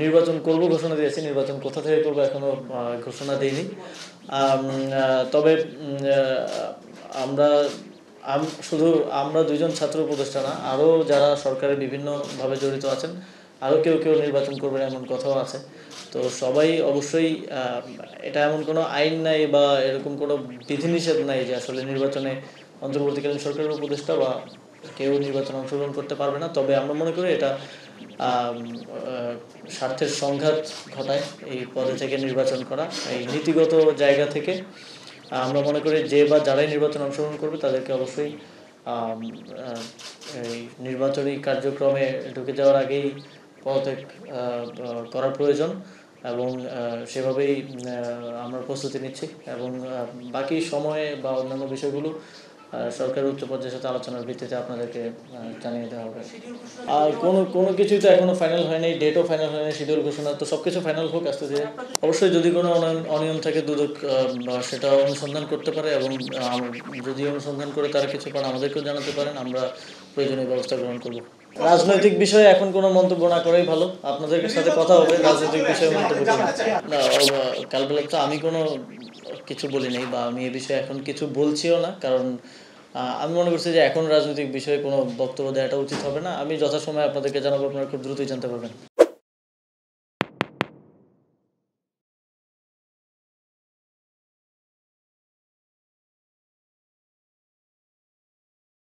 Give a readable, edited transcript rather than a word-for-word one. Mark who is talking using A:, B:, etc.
A: নির্বাচন করব ঘোষণা দিয়েছি, নির্বাচন কোথা থেকে করব এখনো ঘোষণা দেইনি। তবে আমরা শুধু আমরা দুইজন ছাত্র উপদেষ্টা না, আরও যারা সরকারের বিভিন্নভাবে জড়িত আছেন, আরও কেউ কেউ নির্বাচন করবেন এমন কথাও আছে। তো সবাই অবশ্যই, এটা এমন কোনো আইন নাই বা এরকম কোনো বিধিনিষেধ নাই যে আসলে নির্বাচনে অন্তর্বর্তীকালীন সরকারের উপদেষ্টা বা কেউ নির্বাচনে অংশগ্রহণ করতে পারবে না। তবে আমরা মনে করি এটা স্বার্থের সংঘাত ঘটায় এই পদে থেকে নির্বাচন করা। এই নীতিগত জায়গা থেকে আমরা মনে করি যে বা যারাই নির্বাচনে অংশগ্রহণ করবে তাদেরকে অবশ্যই এই নির্বাচনী কার্যক্রমে ঢুকে যাওয়ার আগেই পদত্যাগ করার প্রয়োজন এবং সেভাবেই আমরা প্রস্তুতি নিচ্ছি এবং বাকি সময়ে বা অন্যান্য বিষয়গুলো সরকারের উচ্চ পর্যায়ের সাথে আলোচনার ভিত্তিতে আপনাদেরকে জানিয়ে দেওয়া হবে। আর কোনো কিছুই তো এখনো ফাইনাল হয়নি, ডেটও ফাইনাল হয়নি, শিডিউল ঘোষণা, তো সব কিছু ফাইনাল হোক আস্তে ধীরে। অবশ্যই যদি কোনো অনিয়ম থাকে দুদক সেটা অনুসন্ধান করতে পারে এবং যদি অনুসন্ধান করে তারা কিছু পান আমাদেরকেও জানাতে পারেন, আমরা প্রয়োজনীয় ব্যবস্থা গ্রহণ করব। রাজনৈতিক বিষয়ে এখন কোনো মন্তব্য না করাই ভালো। আপনাদের সাথে কথা হবে রাজনৈতিক বিষয়ে মন্তব্য করব না। কালবেলা তো আমি কোনো কিছু বলি নাই বা আমি এ বিষয়ে এখন কিছু বলছিও না, কারণ আমি মনে করছি যে এখন রাজনৈতিক বিষয়ে কোনো বক্তব্য দেওয়াটা উচিত হবে না। আমি যথাসময়ে আপনাদেরকে জানাবো, আপনারা খুব দ্রুতই জানতে পারবেন।